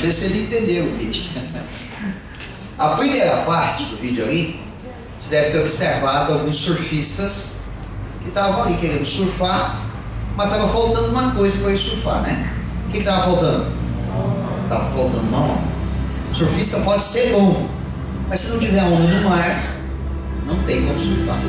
ver se vocês entenderam o vídeo. A primeira parte do vídeo ali, você deve ter observado alguns surfistas que estavam ali querendo surfar, mas estava faltando uma coisa para eles surfar, né? O que estava faltando? Estava faltando uma onda. O surfista pode ser bom, mas se não tiver onda no mar, não tem como surfar.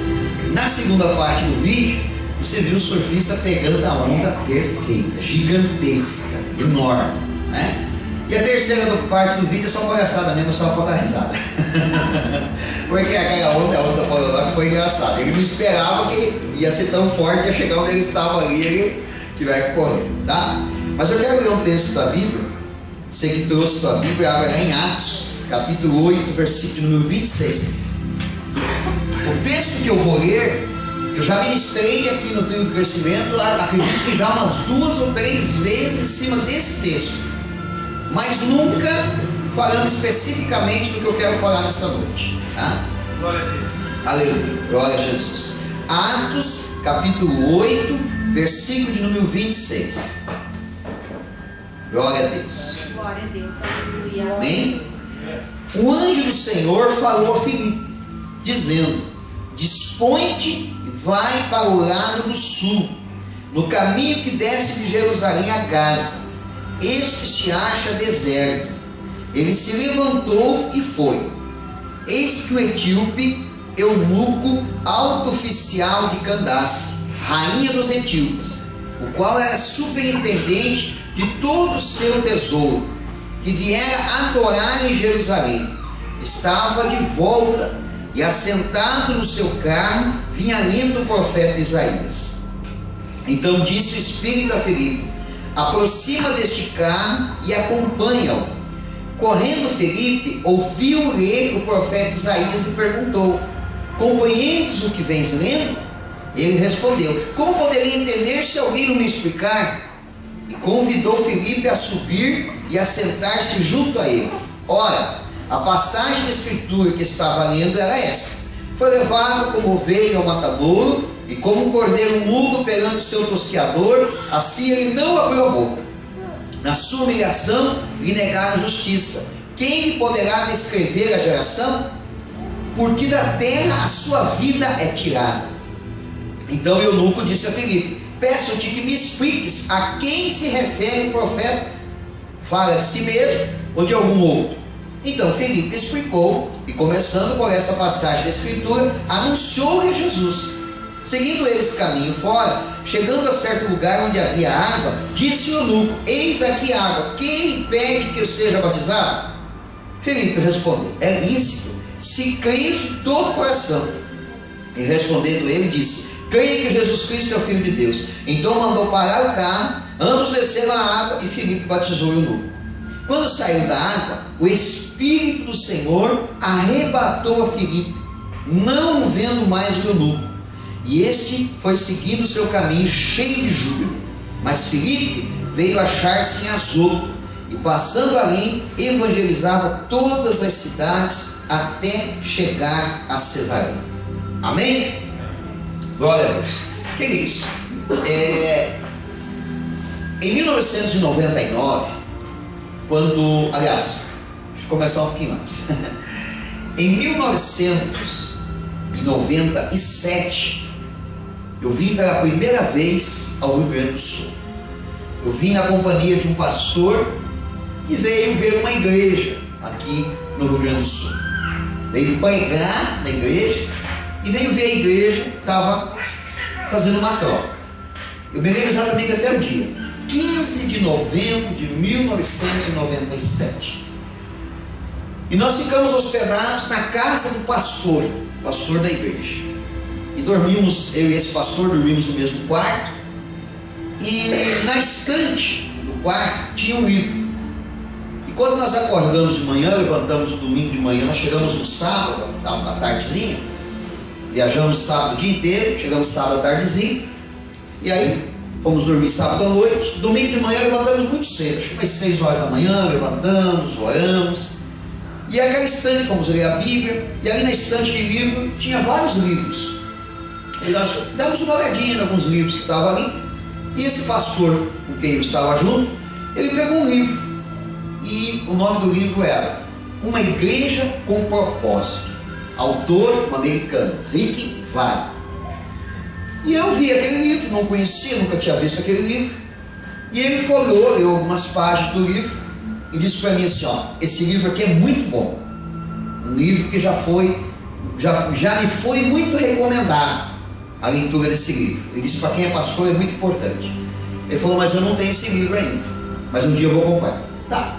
Na segunda parte do vídeo, você viu o surfista pegando a onda perfeita, gigantesca, enorme, né? E a terceira parte do vídeo é só palhaçada mesmo, só para dar risada. Porque aquela onda, a onda da Paulo foi engraçada. Ele não esperava que ia ser tão forte, ia chegar onde ele estava ali e ele tiver que correr, tá? Mas eu quero ler um texto da Bíblia. Você que trouxe sua Bíblia, abre lá em Atos, capítulo 8, versículo número 26. O texto que eu vou ler, eu já ministrei aqui no Trio do Crescimento, acredito que já umas 2 ou 3 vezes em cima desse texto, mas nunca falando especificamente do que eu quero falar nessa noite, tá? Glória a Deus. Aleluia, glória a Jesus. Atos, capítulo 8, versículo de número 26. Glória a Deus. Glória a Deus, aleluia. Amém? O anjo do Senhor falou a Filipe, dizendo: dispõe-te e vai para o lado do sul, no caminho que desce de Jerusalém a Gaza. Este se acha deserto. Ele se levantou e foi. Eis que o etíope Eunuco, alto oficial de Candace, rainha dos etíopes, o qual era superintendente de todo o seu tesouro, que viera adorar em Jerusalém, estava de volta e assentado no seu carro vinha lendo o profeta Isaías. Então disse o Espírito a Filipe: aproxima deste carro e acompanha-o. Correndo Filipe, ouviu ler o profeta Isaías e perguntou: compreendes o que vens lendo? Ele respondeu: como poderia entender se alguém não me explicar? E convidou Filipe a subir e a sentar-se junto a ele. Ora, a passagem da escritura que estava lendo era essa: foi levado como ovelha ao matadouro, e como um cordeiro mudo perante seu tosqueador, assim ele não abriu a boca. Na sua humilhação lhe negaram justiça. Quem lhe poderá descrever a geração? Porque da terra a sua vida é tirada. Então Eunuco disse a Filipe: peço-te que me expliques a quem se refere o profeta. Fala de si mesmo ou de algum outro? Então Filipe explicou, e começando por essa passagem da escritura, anunciou-lhe Jesus. Seguindo eles caminho fora, chegando a certo lugar onde havia água, disse o eunuco: eis aqui água, quem impede que eu seja batizado? Filipe respondeu: é lícito, se crês de todo o coração. E respondendo ele, disse: creio que Jesus Cristo é o Filho de Deus. Então mandou parar o carro, ambos desceram a água e Filipe batizou o eunuco. Quando saiu da água, o Espírito do Senhor arrebatou a Filipe, não o vendo mais o eunuco. E este foi seguindo o seu caminho cheio de júbilo. Mas Filipe veio achar-se em Azoto, e passando além, evangelizava todas as cidades até chegar a Cesareia. Amém? Glória a Deus. Queridos, em 1999, aliás, deixa eu começar um pouquinho antes. Em 1997, eu vim pela primeira vez ao Rio Grande do Sul. Eu vim na companhia de um pastor que veio ver uma igreja aqui no Rio Grande do Sul. Veio pregar na igreja e veio ver a igreja que estava fazendo uma troca. Eu me lembro exatamente até o dia, 15 de novembro de 1997. E nós ficamos hospedados na casa do pastor da igreja. E dormimos, eu e esse pastor dormimos no mesmo quarto. E na estante do quarto tinha um livro. E quando nós acordamos de manhã, levantamos no domingo de manhã, nós chegamos no sábado, à tardezinha. Viajamos sábado o dia inteiro, chegamos sábado à tardezinha. E aí fomos dormir sábado à noite. Domingo de manhã levantamos muito cedo, acho que umas 6 horas da manhã, levantamos, oramos. E aquela estante, fomos ler a Bíblia. E ali na estante de livro tinha vários livros. E nós demos uma olhadinha em alguns livros que estavam ali. E esse pastor com quem eu estava junto, ele pegou um livro. e o nome do livro era Uma Igreja com Propósito. Autor, um americano, Rick Varro. E eu vi aquele livro, não conhecia, nunca tinha visto aquele livro. E ele folheou, leu algumas páginas do livro e disse para mim assim: ó, esse livro aqui é muito bom. Um livro que já me foi muito recomendado a leitura desse livro. Ele disse: para quem é pastor é muito importante. Ele falou: mas eu não tenho esse livro ainda, mas um dia eu vou comprar. Tá.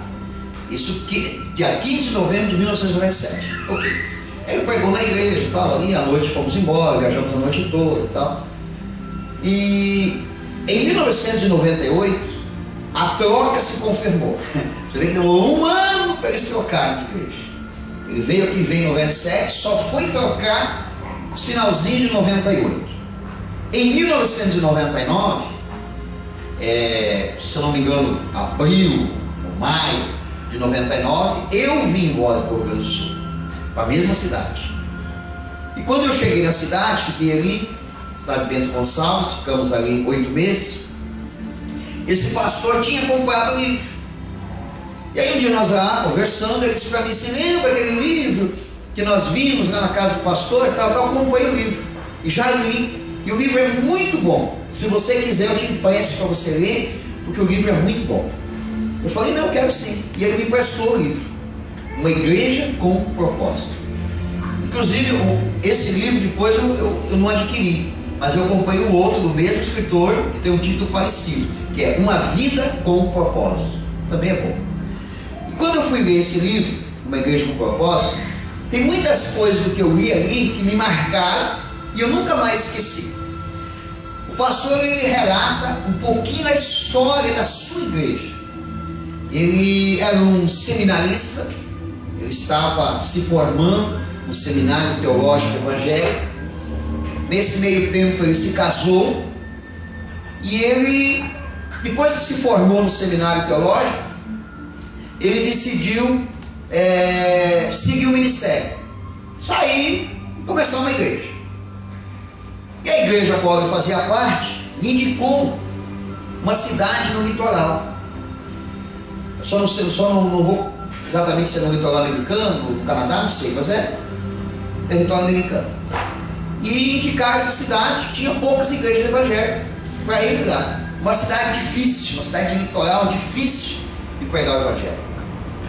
Isso que dia 15 de novembro de 1997. Ok. Ele pregou na igreja e tal, ali à noite fomos embora, viajamos a noite toda e tal. E em 1998 a troca se confirmou. Você vê que demorou um ano para eles trocarem de igreja. Ele veio aqui, veio em 97, só foi trocar no finalzinho de 98. Em 1999, se eu não me engano, abril ou maio de 99, eu vim embora para o Rio Grande do Sul, para a mesma cidade. E quando eu cheguei na cidade, fiquei ali, cidade de Bento Gonçalves, ficamos ali 8 meses. Esse pastor tinha comprado o livro. E aí um dia nós lá conversando, ele disse para mim: você lembra aquele livro que nós vimos lá na casa do pastor? Eu comprei o livro e já li. E o livro é muito bom. Se você quiser, eu te empresto para você ler, porque o livro é muito bom. Eu falei: não, eu quero sim. E ele me emprestou o livro, Uma Igreja com Propósito. Inclusive, esse livro depois eu não adquiri, mas eu comprei um outro do mesmo escritor, que tem um título parecido, que é Uma Vida com Propósito. Também é bom. E quando eu fui ler esse livro, Uma Igreja com Propósito, tem muitas coisas do que eu li ali que me marcaram e eu nunca mais esqueci. O pastor, ele relata um pouquinho a história da sua igreja. Ele era um seminarista, ele estava se formando no seminário teológico evangélico. Nesse meio tempo ele se casou e ele, depois que se formou no seminário teológico, ele decidiu seguir o ministério, sair e começar uma igreja. E a igreja a qual ele fazia parte lhe indicou uma cidade no litoral. Eu só não vou exatamente se é no litoral americano, no Canadá, não sei, mas é território americano. E indicaram essa cidade, que tinha poucas igrejas evangélicas para ele lá. Uma cidade difícil, uma cidade de litoral difícil de pregar o evangelho.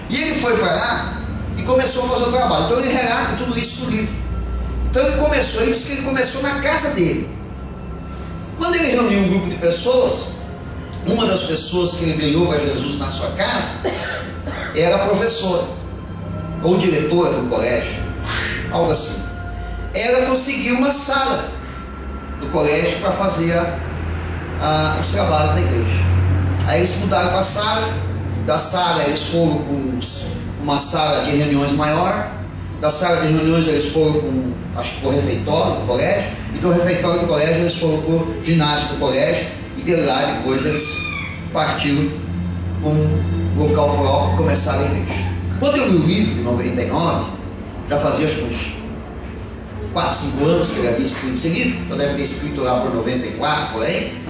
E ele foi para lá e começou a fazer o trabalho. Então ele relata tudo isso no livro. Então ele disse que ele começou na casa dele. Quando ele reuniu um grupo de pessoas, uma das pessoas que ele ganhou para Jesus na sua casa era a professora ou diretora do colégio, algo assim. Ela conseguiu uma sala do colégio para fazer os trabalhos da igreja. Aí eles mudaram para a sala. Da sala eles foram com uma sala de reuniões maior. Da sala de reuniões eles foram com, acho que, o refeitório do colégio. E do refeitório do colégio eles foram para o ginásio do colégio. E de lá depois eles partiram com um local próprio e começaram a igreja. Quando eu li o livro, em 99, já fazia acho que uns 4, 5 anos que ele havia escrito esse livro, eu deve ter escrito lá por 94, por aí.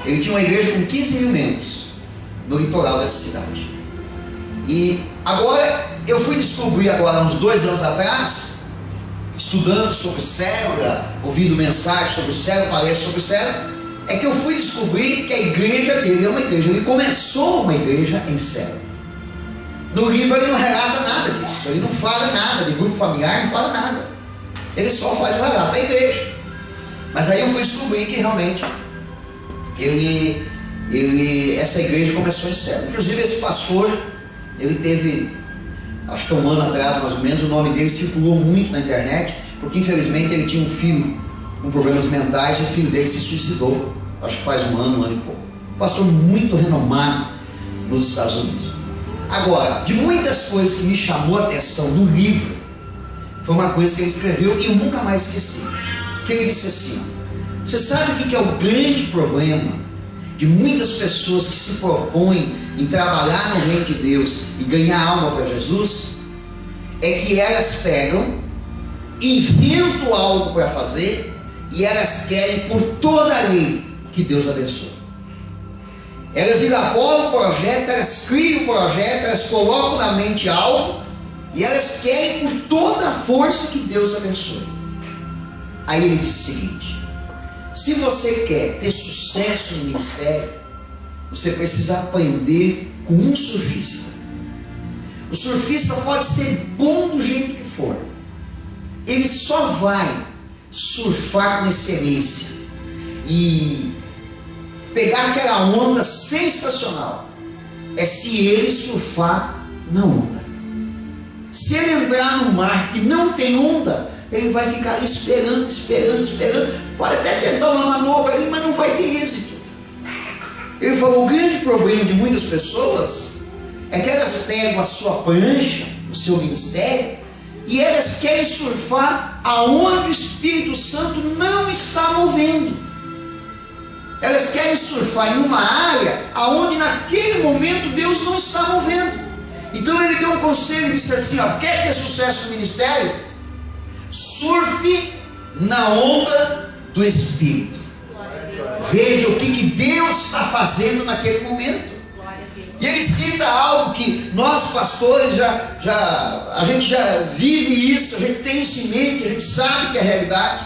Ele tinha uma igreja com 15 mil membros no litoral dessa cidade. E agora eu fui descobrir, agora uns 2 anos atrás, estudando sobre célula, ouvindo mensagens sobre célula, palestras sobre célula, é que eu fui descobrir que a igreja dele é uma igreja. Ele começou uma igreja em célula. No livro ele não relata nada disso, ele não fala nada de grupo familiar, não fala nada. Ele só faz o relato da igreja. Mas aí eu fui descobrir que realmente essa igreja começou em célula. Inclusive esse pastor, ele teve, acho que 1 ano atrás mais ou menos, o nome dele circulou muito na internet, porque infelizmente ele tinha um filho com problemas mentais e o filho dele se suicidou, acho que faz 1 ano e pouco. Um pastor muito renomado nos Estados Unidos. Agora, de muitas coisas que me chamou a atenção no livro, foi uma coisa que ele escreveu e eu nunca mais esqueci. Que ele disse assim: você sabe o que é o grande problema de muitas pessoas que se propõem em trabalhar no reino de Deus e ganhar alma para Jesus? É que elas pegam, inventam algo para fazer e elas querem por toda a lei que Deus abençoe. Elas elaboram o projeto, elas criam o projeto, elas colocam na mente algo e elas querem por toda a força que Deus abençoe. Aí ele diz o seguinte: se você quer ter sucesso no ministério, você precisa aprender com um surfista. O surfista pode ser bom do jeito que for, ele só vai surfar com excelência e pegar aquela onda sensacional se ele surfar na onda. Se ele entrar no mar que não tem onda, ele vai ficar esperando, pode até tentar uma manobra ali, mas não vai ter êxito. Ele falou: o grande problema de muitas pessoas é que elas pegam a sua prancha, o seu ministério, e elas querem surfar aonde o Espírito Santo não está movendo. Elas querem surfar em uma área aonde naquele momento Deus não está movendo. Então ele deu um conselho e disse assim: quer ter sucesso no ministério? Surfe na onda do Espírito. Veja o que Deus está fazendo naquele momento. E ele cita algo que nós pastores a gente já vive isso, a gente tem isso em mente, a gente sabe que é realidade.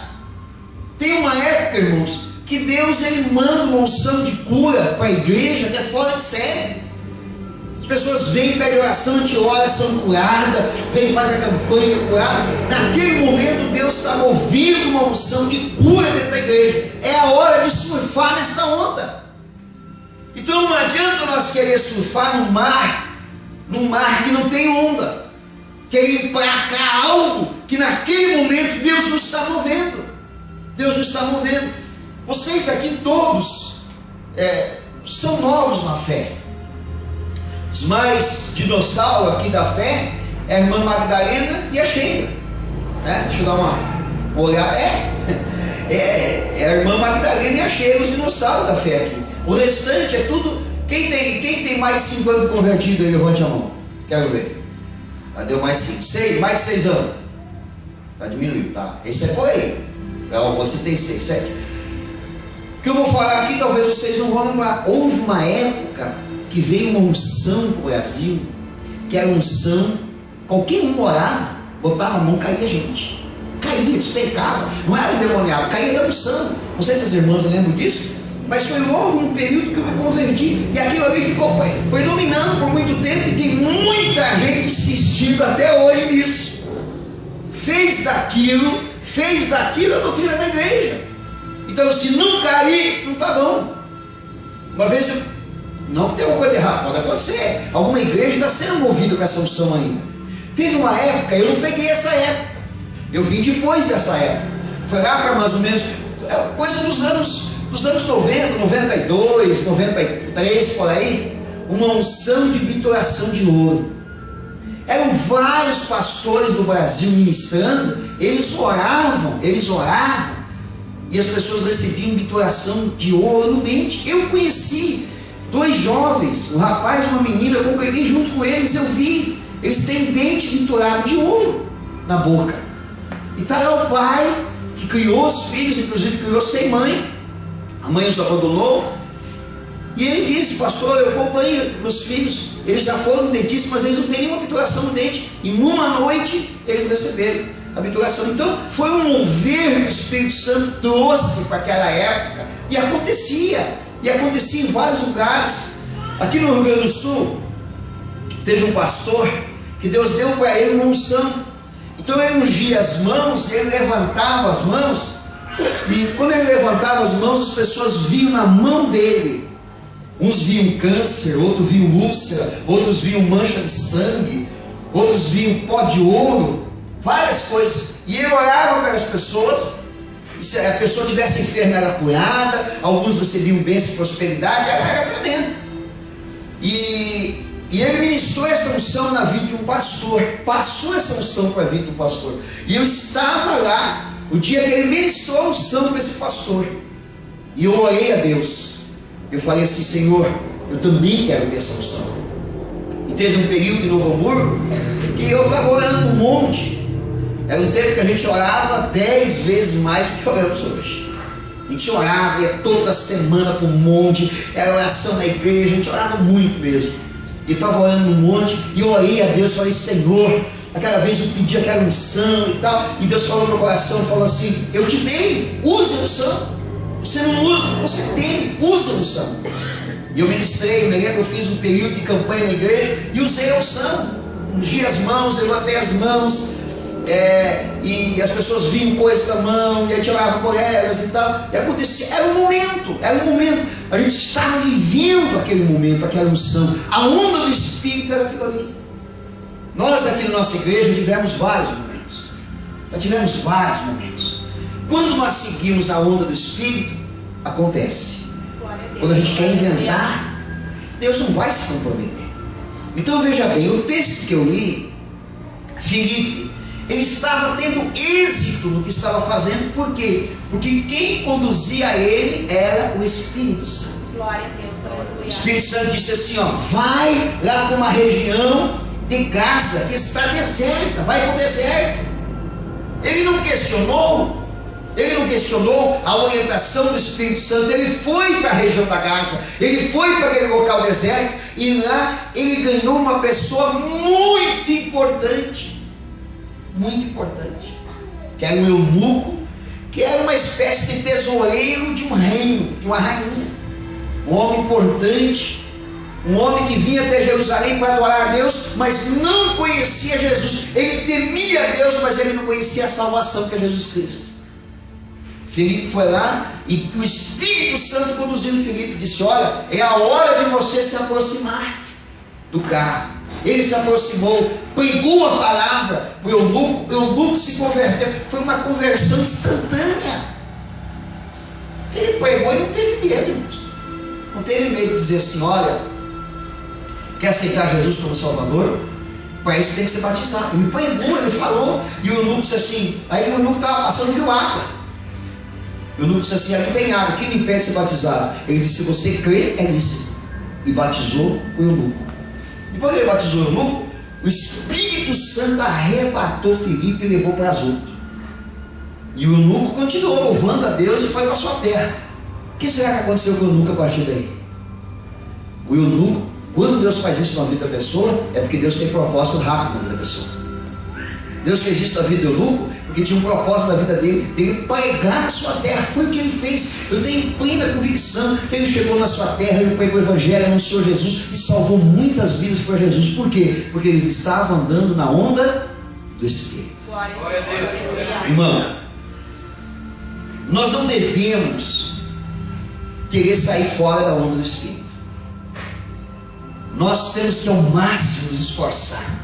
Tem uma época, irmãos, que Deus ele manda uma unção de cura para a igreja que é fora de série. As pessoas vêm, pedem oração, a gente ora, são curadas, vem, faz a campanha curada. Naquele momento Deus está movendo uma unção de cura dentro da igreja. É a hora de surfar nessa onda. Então não adianta nós querer surfar num mar que não tem onda, querer emplacar algo que naquele momento Deus não está movendo. Deus não está movendo. Vocês aqui todos são novos na fé. Os mais dinossauros aqui da fé é a irmã Magdalena e a Sheila, né? Deixa eu dar uma olhada. É a irmã Magdalena e a Sheila, os dinossauros da fé aqui. O restante é tudo. Quem tem mais de 5 anos convertido aí, levante a mão. Quero ver. Deu mais 5, 6, mais de 6 anos. Vai diminuir, tá? Esse é por aí. Você tem 6, 7. O que eu vou falar aqui, talvez vocês não vão lembrar. Houve uma época que veio uma unção para o Brasil, que era unção, qualquer um orava, botava a mão, caía gente. Caía, despencava. Não era endemoniado, caía da unção. Não sei se as irmãs lembram disso. Mas foi logo no período que eu me converti. E aquilo ali foi dominando por muito tempo. E tem muita gente insistindo até hoje nisso. Fez daquilo a doutrina da igreja. Então se não cair, não está bom. Uma vez não tem alguma coisa errada, pode ser. Alguma igreja está sendo movida com essa unção ainda. Teve uma época, eu não peguei essa época. Eu vim depois dessa época. Foi lá para mais ou menos coisa dos anos 90, 92, 93, por aí, uma unção de vituração de ouro. Eram vários pastores do Brasil ministrando, eles oravam, e as pessoas recebiam vituração de ouro no dente. Eu conheci 2 jovens, um rapaz e uma menina, eu congreguei junto com eles, eu vi, eles têm dente viturado de ouro na boca. E está lá o pai, que criou os filhos, inclusive criou sem mãe. A mãe os abandonou. E ele disse: pastor, eu acompanho meus filhos, eles já foram no dentista, mas eles não têm nenhuma vituração no dente. E numa noite eles receberam a vituração. Então foi um mover que o Espírito Santo trouxe para aquela época. E acontecia em vários lugares. Aqui no Rio Grande do Sul teve um pastor que Deus deu para ele uma unção. Então ele ungia as mãos, ele levantava as mãos. E quando ele levantava as mãos, as pessoas viam na mão dele. Uns viam câncer, outros viam úlcera, outros viam mancha de sangue, outros viam pó de ouro, várias coisas. E ele orava para as pessoas, e se a pessoa tivesse enferma era curada, alguns recebiam bênção e prosperidade, era tremendo. E ele ministrou essa unção na vida de um pastor, passou essa unção para a vida de um pastor. E eu estava lá o dia que ele ministrou a unção para esse pastor, e eu orei a Deus. Eu falei assim: Senhor, eu também quero ter essa unção. E teve um período em Novo Hamburgo que eu estava orando um monte. Era um tempo que a gente orava 10 vezes mais do que oramos hoje. A gente orava, ia toda semana para um monte, era oração na igreja, a gente orava muito mesmo. E estava orando no monte, e eu orei a Deus, falei, Senhor, aquela vez eu pedi aquela unção e tal, e Deus falou no meu coração, falou assim, eu te dei, use a unção. Você não usa, você tem, usa a unção. E eu ministrei, eu me lembro, eu fiz um período de campanha na igreja, e usei a unção. Ungi as mãos, levantei as mãos, e as pessoas vinham coisas na mão, e a gente orava por elas e tal, e acontecia, era um momento, a gente estava vivendo aquele momento, aquela unção, a onda do Espírito era aquilo ali. Nós aqui na nossa igreja tivemos vários momentos, quando nós seguimos a onda do Espírito, acontece, quando a gente quer inventar, Deus não vai se comprometer. Então veja bem, o texto que eu li, Filipe, ele estava tendo êxito no que estava fazendo, por quê? Porque quem conduzia ele era o Espírito Santo. Glória a Deus, aleluia. O Espírito Santo disse assim, vai lá para uma região de Gaza, que está deserta, vai para o deserto. Ele não questionou a orientação do Espírito Santo, ele foi para a região da Gaza, ele foi para aquele local deserto, e lá ele ganhou uma pessoa muito importante, que era um eunuco, que era uma espécie de tesoureiro de um reino, de uma rainha, um homem importante, um homem que vinha até Jerusalém para adorar a Deus, mas não conhecia Jesus. Ele temia a Deus, mas ele não conhecia a salvação que é Jesus Cristo. Filipe foi lá e o Espírito Santo conduzindo Filipe disse, olha, é a hora de você se aproximar do carro. Ele se aproximou, pregou a palavra para o eunuco se converteu. Foi uma conversão instantânea. Ele pregou e não teve medo, irmãos. Não teve medo de dizer assim, olha, quer aceitar Jesus como Salvador? Para isso tem que ser batizado. Ele pregou, ele falou, e o eunuco disse assim, aí o eunuco estava passando viu água. O eunuco disse assim, ali tem água, quem me impede de ser batizado? Ele disse, se você crê, é isso. E batizou o eunuco. Depois ele batizou o eunuco, o Espírito Santo arrebatou Filipe e levou para Azoto. E o eunuco continuou louvando a Deus e foi para a sua terra. O que será que aconteceu com o eunuco a partir daí? O eunuco, quando Deus faz isso na vida da pessoa, é porque Deus tem propósito rápido na vida da pessoa. Deus fez isso na vida do eunuco, porque tinha um propósito na vida dele pregar na sua terra. Foi o que ele fez. Eu tenho plena convicção. Ele chegou na sua terra, ele pregou o Evangelho, anunciou Jesus e salvou muitas vidas para Jesus. Por quê? Porque eles estavam andando na onda do Espírito. Glória a Deus. Irmão, nós não devemos querer sair fora da onda do Espírito. Nós temos que ao máximo nos esforçar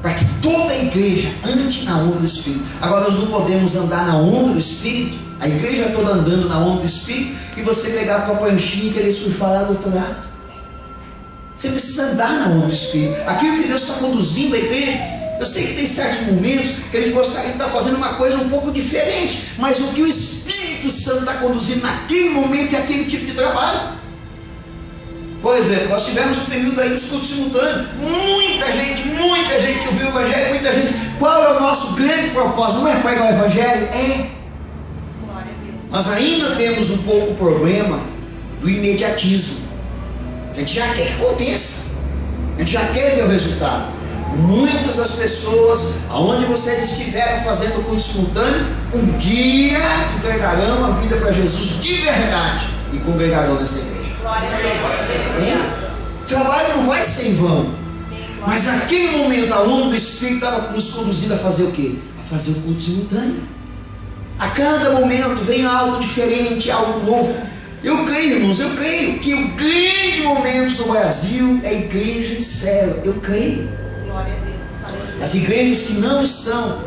para que toda a igreja ande na onda do Espírito. Agora nós não podemos andar na onda do Espírito, a igreja toda andando na onda do Espírito, e você pegar a tua pranchinha e querer surfar lá do outro lado. Você precisa andar na onda do Espírito. Aquilo que Deus está conduzindo a igreja, eu sei que tem certos momentos que a gente gostaria de estar fazendo uma coisa um pouco diferente, mas o que o Espírito Santo está conduzindo naquele momento é aquele tipo de trabalho. Por exemplo, nós tivemos um período aí dos cultos simultâneos. Muita gente ouviu o Evangelho, muita gente. Qual é o nosso grande propósito? Não é pregar o Evangelho? É. Glória a Deus. Nós ainda temos um pouco o problema do imediatismo. A gente já quer que aconteça. A gente já quer ver o resultado. Muitas das pessoas, aonde vocês estiveram fazendo o culto simultâneo, um dia entregarão a vida para Jesus de verdade e congregarão nessa igreja. Glória a Deus. O trabalho não vai ser em vão. Mas naquele momento a onda do Espírito estava nos conduzindo a fazer o quê? A fazer o culto simultâneo. A cada momento vem algo diferente, algo novo. Eu creio, irmãos, que o grande momento do Brasil é a igreja em célula. Eu creio. Glória a Deus. Aleluia. As igrejas que não estão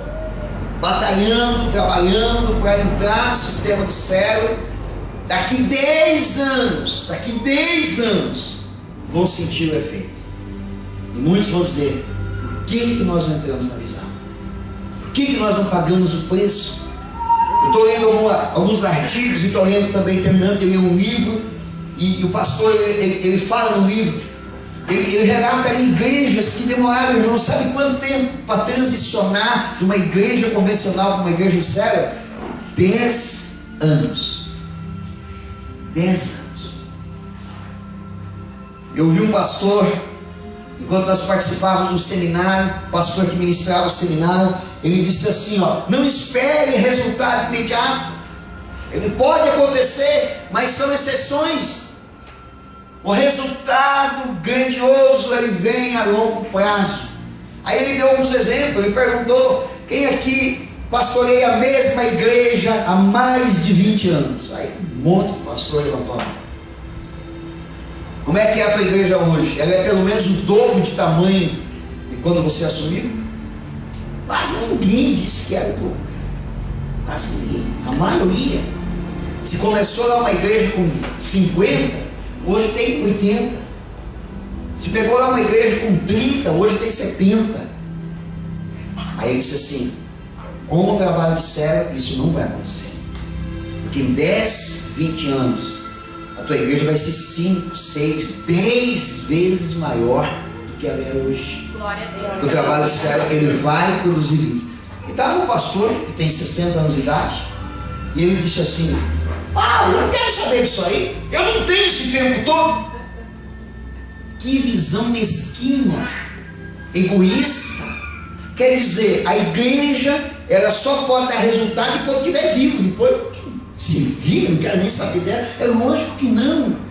batalhando, trabalhando para entrar no sistema de célula, daqui 10 anos, vão sentir o efeito. E muitos vão dizer, por que nós não entramos na visão? Por que nós não pagamos o preço? Eu estou lendo alguns artigos e estou lendo também, terminando de ler um livro, e o pastor, ele fala no livro, ele relata igrejas que demoraram, não sabe quanto tempo, para transicionar de uma igreja convencional para uma igreja em célula? 10 anos. 10 anos. Eu vi um pastor, enquanto nós participávamos do seminário, o pastor que ministrava o seminário, ele disse assim, não espere resultado imediato. Ele pode acontecer, mas são exceções. O resultado grandioso, ele vem a longo prazo. Aí ele deu alguns exemplos, ele perguntou, quem aqui pastoreia a mesma igreja há mais de 20 anos? Aí um monte de pastor levantou a mão. Como é que é a tua igreja hoje? Ela é pelo menos o dobro de tamanho de quando você assumiu? Quase ninguém disse que era o dobro. Quase ninguém. A maioria. Se começou lá uma igreja com 50, hoje tem 80. Se pegou lá uma igreja com 30, hoje tem 70. Aí ele disse assim, como trabalho de célula, isso não vai acontecer. Porque em 10, 20 anos, a tua igreja vai ser 5, 6, 10 vezes maior do que ela é hoje. Glória a Deus. Porque o trabalho de célula, ele vai produzir isso. E estava um pastor que tem 60 anos de idade, e ele disse assim, eu não quero saber disso aí, eu não tenho esse tempo todo. Que visão mesquinha, egoísta. Quer dizer, a igreja, ela só pode dar resultado enquanto estiver vivo. Depois, se vir, não quero nem saber dela. É lógico que não.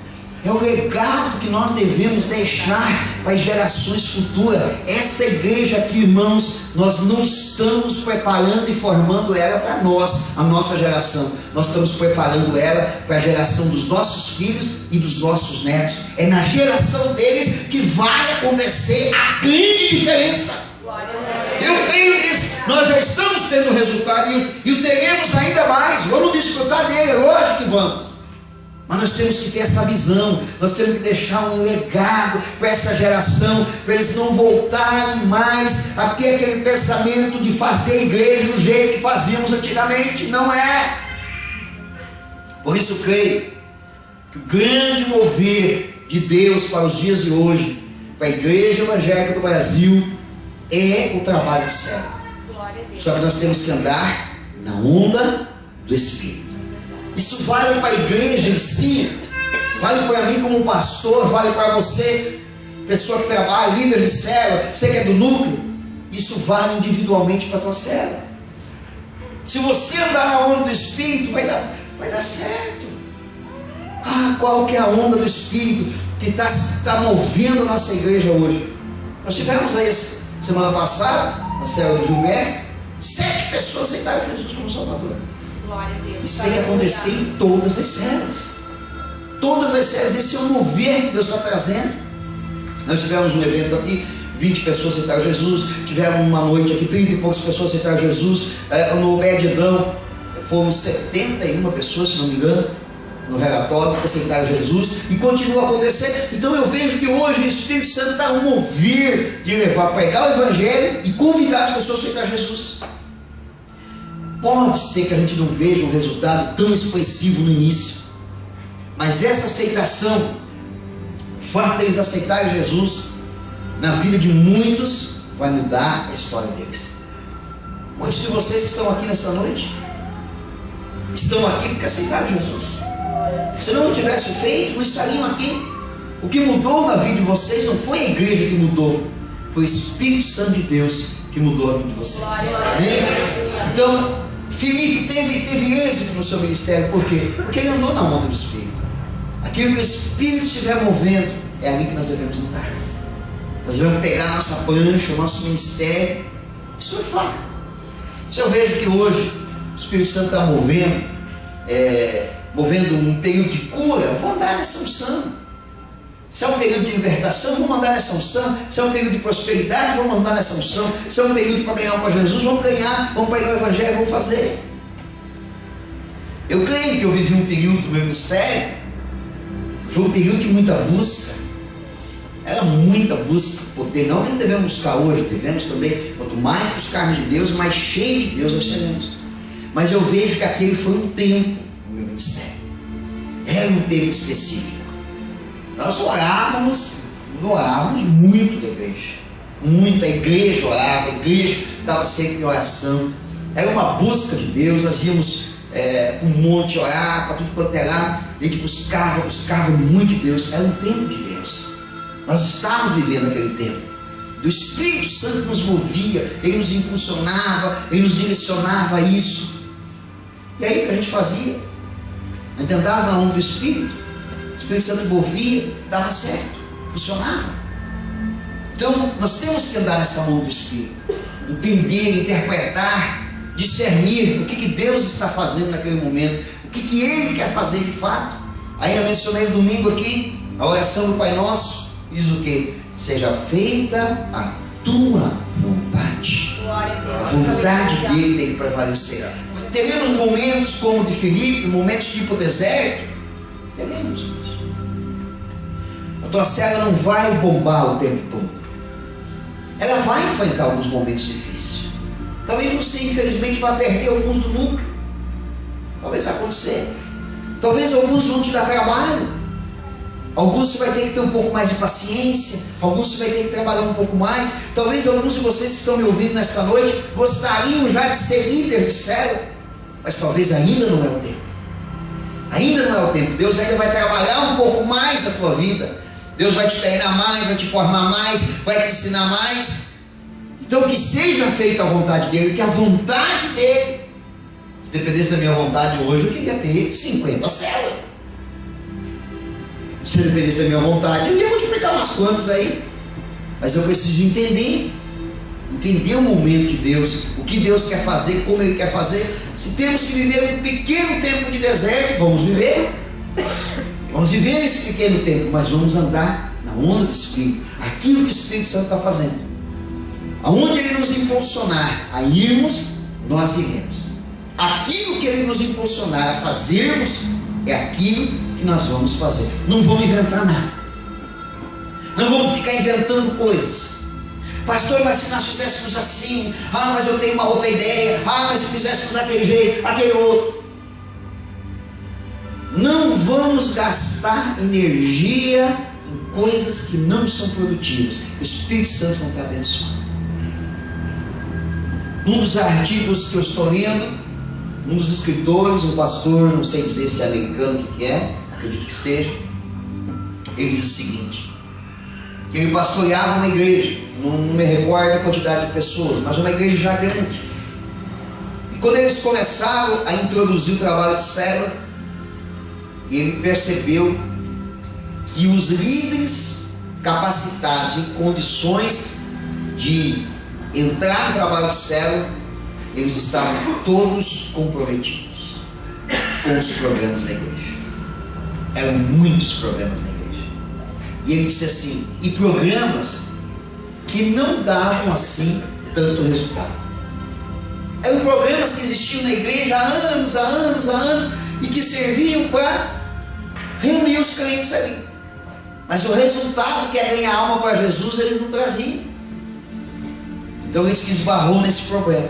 É o legado que nós devemos deixar para as gerações futuras. Essa igreja aqui, irmãos, nós não estamos preparando e formando ela para nós, a nossa geração. Nós estamos preparando ela para a geração dos nossos filhos e dos nossos netos. É na geração deles que vai acontecer a grande diferença. Eu creio nisso. Nós já estamos tendo resultado e o teremos ainda mais. Vamos desfrutar dele, lógico que vamos. Mas nós temos que ter essa visão, nós temos que deixar um legado para essa geração, para eles não voltarem mais a ter aquele pensamento de fazer igreja do jeito que fazíamos antigamente. Não é. Por isso creio que o grande mover de Deus para os dias de hoje, para a igreja evangélica do Brasil, é o trabalho de célula. Só que nós temos que andar na onda do Espírito. Isso vale para a igreja em si, vale para mim como pastor, vale para você, pessoa que trabalha, líder de célula, você que é do núcleo. Isso vale individualmente para a tua célula. Se você andar na onda do Espírito, vai dar certo. Qual que é a onda do Espírito que está movendo a nossa igreja hoje? Nós tivemos aí semana passada, na célula do Gilberto, 7 pessoas aceitaram Jesus como Salvador. Glória a Deus. Isso tem que acontecer em todas as células. Todas as células, esse é o mover que Deus está trazendo. Nós tivemos um evento aqui, 20 pessoas aceitaram Jesus. Tivemos uma noite aqui, 30 e poucas pessoas aceitaram Jesus. No Obed-Edom foram 71 pessoas, se não me engano, no relatório, que aceitaram Jesus. E continua a acontecer. Então eu vejo que hoje o Espírito Santo está a mover de levar, pregar o Evangelho e convidar as pessoas a aceitar Jesus. Pode ser que a gente não veja um resultado tão expressivo no início, mas essa aceitação, o fato deles aceitarem Jesus na vida de muitos, vai mudar a história deles. Muitos de vocês que estão aqui nessa noite, estão aqui porque aceitaram Jesus. Se não tivesse feito, não estariam aqui. O que mudou na vida de vocês não foi a igreja que mudou, foi o Espírito Santo de Deus que mudou a vida de vocês. Amém? Então, Filipe teve êxito no seu ministério. Por quê? Porque ele andou na onda do Espírito. Aquilo que o Espírito estiver movendo, é ali que nós devemos andar. Nós devemos pegar a nossa prancha, o nosso ministério e surfar. Se eu vejo que hoje o Espírito Santo está movendo um período de cura, eu vou andar nessa unção. Se é um período de libertação, vamos andar nessa unção. Se é um período de prosperidade, vamos andar nessa unção. Se é um período para ganhar para Jesus, vamos ganhar, vamos pregar o Evangelho, vamos fazer. Eu creio que eu vivi um período do meu ministério, foi um período de muita busca. Era muita busca, poder. Não que não devemos buscar hoje, devemos também. Quanto mais buscarmos de Deus, mais cheio de Deus nós seremos. Mas eu vejo que aquele foi um tempo do meu ministério. Era um tempo específico. Nós orávamos muito da igreja. Muito, a igreja orava, a igreja estava sempre em oração. Era uma busca de Deus. Nós íamos um monte, orar, para tudo quanto era lado. A gente buscava muito Deus. Era um tempo de Deus. Nós estávamos vivendo aquele tempo. O Espírito Santo nos movia, Ele nos impulsionava, Ele nos direcionava a isso. E aí o que a gente fazia? A gente andava na onda do Espírito, o Espírito Santo movia, dava certo, funcionava. Então nós temos que andar nessa onda do Espírito, entender, interpretar, discernir o que Deus está fazendo naquele momento, o que Ele quer fazer de fato. Aí eu mencionei no domingo aqui, a oração do Pai Nosso, diz o que? Seja feita a tua vontade. A vontade dele tem que prevalecer. Teremos momentos como o de Filipe, momentos tipo deserto. Teremos isso. A tua célula não vai bombar o tempo todo. Ela vai enfrentar alguns momentos difíceis. Talvez você, infelizmente, vá perder alguns do núcleo. Talvez vai acontecer. Talvez alguns vão te dar trabalho. Alguns você vai ter que ter um pouco mais de paciência. Alguns você vai ter que trabalhar um pouco mais. Talvez alguns de vocês que estão me ouvindo nesta noite gostariam já de ser líder de célula, mas talvez ainda não é o tempo. Ainda não é o tempo. Deus ainda vai trabalhar um pouco mais a tua vida. Deus vai te treinar mais, vai te formar mais, vai te ensinar mais. Então que seja feita a vontade dele, que a vontade dele. Se dependesse da minha vontade hoje, eu queria ter 50 células. Se dependesse da minha vontade, eu ia multiplicar umas quantas aí. Mas eu preciso entender o momento de Deus, o que Deus quer fazer, como Ele quer fazer. Se temos que viver um pequeno tempo de deserto, vamos viver. Vamos viver esse pequeno tempo, mas vamos andar na onda do Espírito. Aquilo que o Espírito Santo está fazendo. Aonde Ele nos impulsionar a irmos, nós iremos. Aquilo que Ele nos impulsionar a fazermos, é aquilo que nós vamos fazer. Não vamos inventar nada. Não vamos ficar inventando coisas. Pastor, mas se nós fizéssemos assim, mas eu tenho uma outra ideia, mas se fizéssemos daquele jeito, aquele outro. Não vamos gastar energia em coisas que não são produtivas. O Espírito Santo não está abençoando. Um dos artigos que eu estou lendo, um dos escritores, um pastor, não sei dizer se é americano, o que é, acredito que seja, ele diz o seguinte: ele pastoreava uma igreja, não me recordo a quantidade de pessoas, mas uma igreja já grande. E quando eles começaram a introduzir o trabalho de célula, ele percebeu que os líderes capacitados em condições de entrar no trabalho de célula, eles estavam todos comprometidos com os programas da igreja. Eram muitos programas na igreja. E ele disse assim, e programas que não davam assim tanto resultado. Eram programas que existiam na igreja há anos, e que serviam para reunir os crentes ali. Mas o resultado, que é ganhar alma para Jesus, eles não traziam. Então ele disse que esbarrou nesse problema.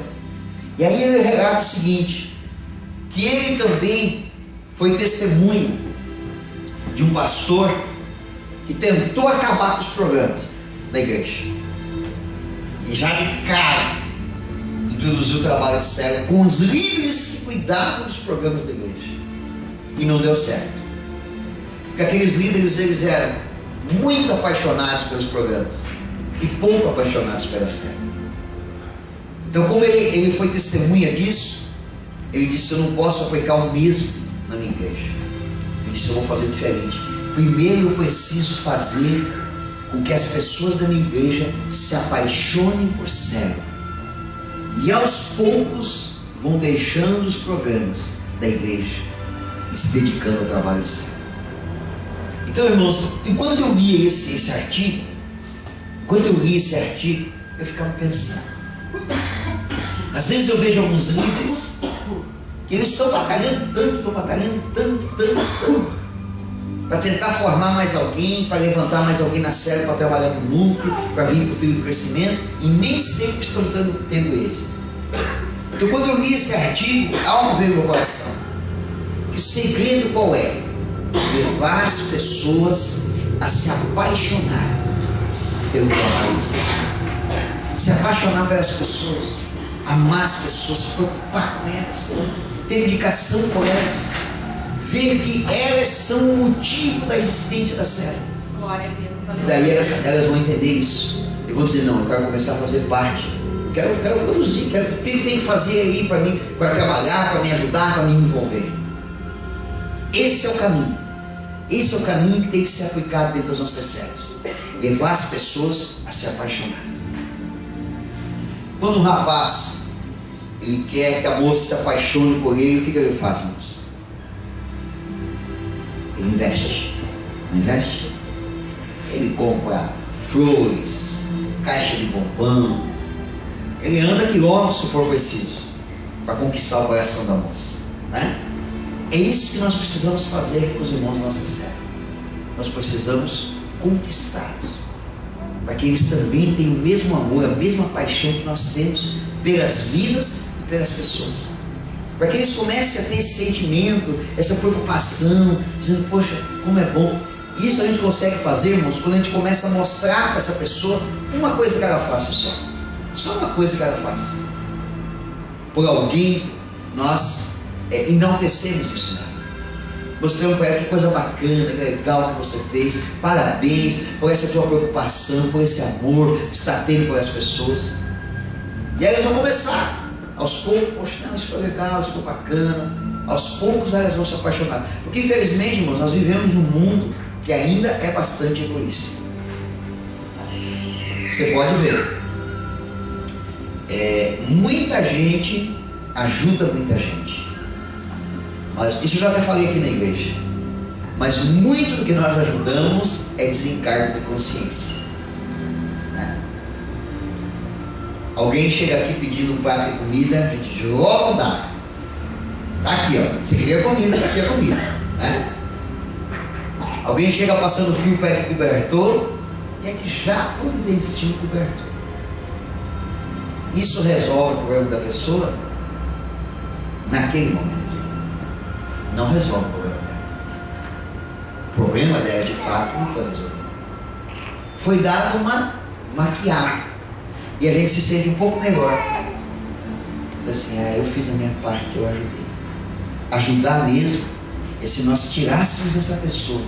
E aí ele relata o seguinte, que ele também foi testemunha de um pastor que tentou acabar com os programas da igreja. E já de cara introduziu o trabalho de célula com os líderes que cuidavam dos programas da igreja. E não deu certo. Porque aqueles líderes, eles eram muito apaixonados pelos programas e pouco apaixonados pela célula. Então, como ele foi testemunha disso, ele disse, eu não posso aplicar o mesmo na minha igreja. Ele disse, eu vou fazer diferente. Primeiro eu preciso fazer com que as pessoas da minha igreja se apaixonem por célula. E aos poucos vão deixando os programas da igreja e se dedicando ao trabalho de célula. Então, irmãos, enquanto eu lia esse artigo, eu ficava pensando. Às vezes eu vejo alguns líderes que eles estão batalhando tanto para tentar formar mais alguém, para levantar mais alguém na célula, para trabalhar no núcleo, para vir para o trilho de crescimento, e nem sempre estão tendo êxito. Então, quando eu li esse artigo, algo veio no meu coração. Que o segredo qual é? Levar as pessoas a se apaixonar pelo trabalho de célula. Se apaixonar pelas pessoas, amar as pessoas, se preocupar com elas, dedicação por elas, ver que elas são o motivo da existência da célula. Glória a Deus. E daí elas vão entender isso. E vão dizer, não, eu quero começar a fazer parte. Quero produzir, o que ele tem que fazer aí para mim, para trabalhar, para me ajudar, para me envolver. Esse é o caminho. Esse é o caminho que tem que ser aplicado dentro das nossas células. Levar as pessoas a se apaixonar. Quando um rapaz ele quer que a moça se apaixone por ele, o que ele faz, irmãos? Ele investe. Não investe? Ele compra flores, caixa de bombom. Ele anda quilômetros se for preciso para conquistar o coração da moça, né? É isso que nós precisamos fazer com os irmãos da nossa célula. Nós precisamos conquistá-los, para que eles também tenham o mesmo amor, a mesma paixão que nós temos pelas vidas e pelas pessoas, para que eles comecem a ter esse sentimento, essa preocupação, dizendo, poxa, como é bom. Isso a gente consegue fazer, irmãos, quando a gente começa a mostrar para essa pessoa uma coisa que ela faça só uma coisa que ela faz. Por alguém, nós enaltecemos isso, né? Mostramos para ela que coisa bacana, que legal que você fez, parabéns por essa tua preocupação, por esse amor que está tendo por as pessoas. E aí elas vão começar, aos poucos, poxa, não, isso foi legal, isso foi bacana. Aos poucos elas vão se apaixonar. Porque infelizmente, irmãos, nós vivemos num mundo que ainda é bastante egoísta. Você pode ver. Muita gente ajuda muita gente, mas isso eu já até falei aqui na igreja, mas muito do que nós ajudamos é desencargo de consciência, né? Alguém chega aqui pedindo um prato de comida, a gente logo dá. Tá aqui, ó, você queria comida, tá aqui a comida, né? Alguém chega passando fio perto do cobertor e a gente já providencia o cobertor. Isso resolve o problema da pessoa naquele momento. Não resolve o problema dela. O problema dela de fato não foi resolvido. Foi dado uma maquiada. E a gente se sente um pouco melhor. Assim, eu fiz a minha parte, eu ajudei. Ajudar mesmo é se nós tirássemos essa pessoa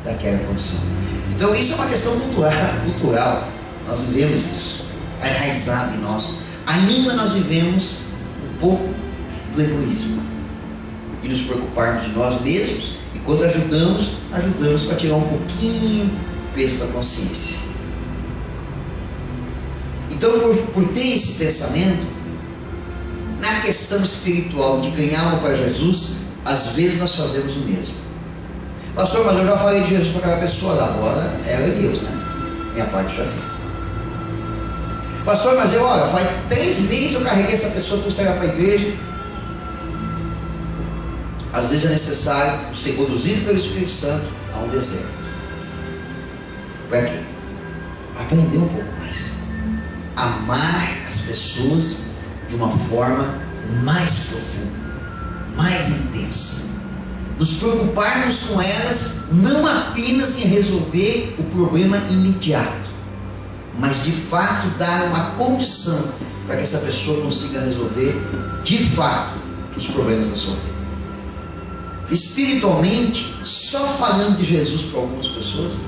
daquela condição. Então isso é uma questão cultural. Nós vivemos isso. É enraizado em nós. Ainda nós vivemos um pouco do egoísmo e nos preocuparmos de nós mesmos, e quando ajudamos para tirar um pouquinho o peso da consciência. Então, por ter esse pensamento, na questão espiritual de ganhar alma para Jesus, às vezes nós fazemos o mesmo. Pastor, mas eu já falei de Jesus para aquela pessoa lá, agora ela é Deus, né? Minha parte já fiz. Pastor, mas faz 3 meses eu carreguei essa pessoa para chegar para a igreja. Às vezes é necessário ser conduzido pelo Espírito Santo a um deserto. Para quê? Para aprender um pouco mais. Amar as pessoas de uma forma mais profunda, mais intensa. Nos preocuparmos com elas, não apenas em resolver o problema imediato, mas de fato dar uma condição para que essa pessoa consiga resolver de fato os problemas da sua vida. Espiritualmente, só falando de Jesus para algumas pessoas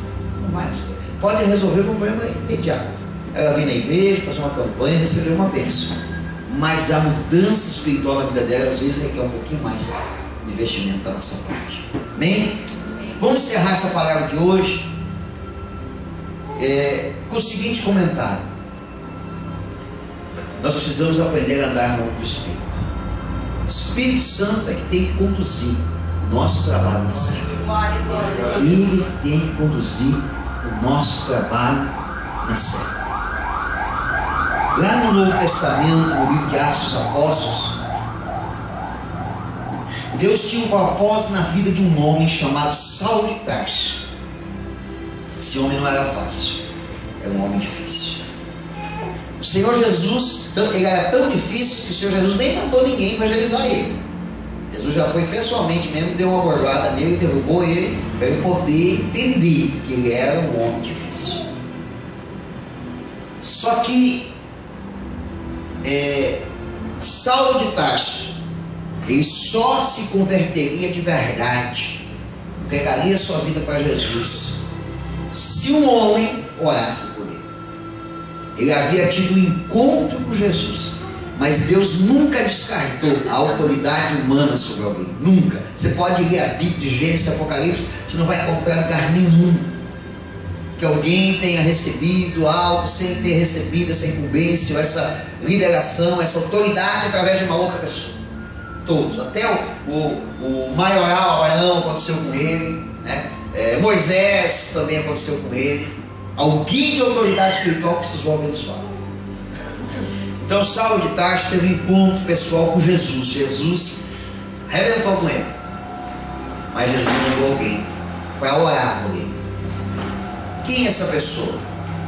não vai resolver. Pode resolver o problema imediato. Ela vem na igreja, fazer uma campanha, receber uma bênção, mas a mudança espiritual na vida dela às vezes requer um pouquinho mais de investimento da nossa parte. Amém? Vamos encerrar essa palavra de hoje com o seguinte comentário: nós precisamos aprender a andar no do Espírito. O Espírito Santo é que tem que conduzir o nosso trabalho na célula. Ele tem que conduzir o nosso trabalho na célula. Lá no Novo Testamento, no livro de Atos dos Apóstolos, Deus tinha um propósito na vida de um homem chamado Saulo de Tarso. Esse homem não era fácil, era um homem difícil. O Senhor Jesus, ele era tão difícil que o Senhor Jesus nem mandou ninguém evangelizar ele. Jesus já foi pessoalmente mesmo, deu uma bordoada nele, derrubou ele, para ele poder entender que ele era um homem difícil. Só que Saulo de Tarso ele só se converteria de verdade, entregaria sua vida para Jesus, se um homem orasse por ele. Ele havia tido um encontro com Jesus, mas Deus nunca descartou a autoridade humana sobre alguém, nunca. Você pode ler a Bíblia de Gênesis, Apocalipse, você não vai encontrar lugar nenhum que alguém tenha recebido algo sem ter recebido essa incumbência, essa liberação, essa autoridade através de uma outra pessoa. Todos, até o maioral Abraão aconteceu com ele, né? Moisés também aconteceu com ele. Alguém de autoridade espiritual precisou abençoar. Então Saulo de Tarso teve um encontro pessoal com Jesus. Jesus arrebentou com ele, mas Jesus mandou alguém para orar por ele. Quem é essa pessoa?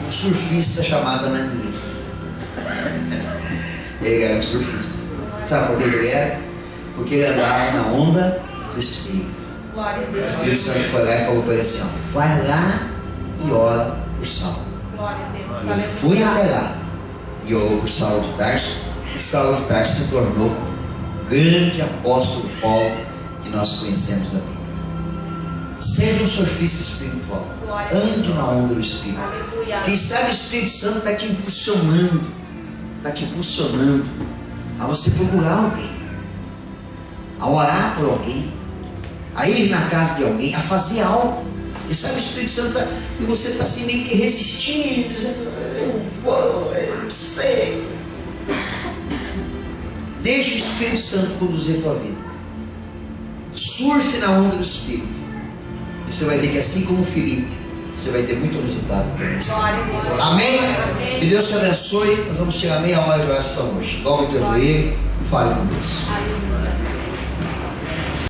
Um surfista chamado Ananias. Ele era um surfista. Sabe por que ele era? Porque ele andava na onda do Espírito. Glória a Deus. O Espírito Santo foi lá e falou para ele assim: ó, vai lá e ora por Saulo. Glória a Deus. E ele foi até lá e orou por Saulo de Tarso. E Saulo de Tarso se tornou o grande apóstolo Paulo que nós conhecemos da Bíblia. Seja um surfista espiritual. Ande na onda do Espírito. Aleluia. Quem sabe o Espírito Santo está te impulsionando. Está te impulsionando a você procurar alguém, a orar por alguém, a ir na casa de alguém, a fazer algo. E sabe, o Espírito Santo está, e você está assim meio que resistindo, dizendo: eu vou, eu não sei. Deixe o Espírito Santo conduzir a tua vida. Surfe na onda do Espírito. E você vai ver que assim como o Filipe, você vai ter muito resultado. Glória a Deus. Amém? Amém. Que Deus te abençoe. Nós vamos tirar meia hora de oração hoje. Dobra o teu joelho e fale com Deus. Aleluia.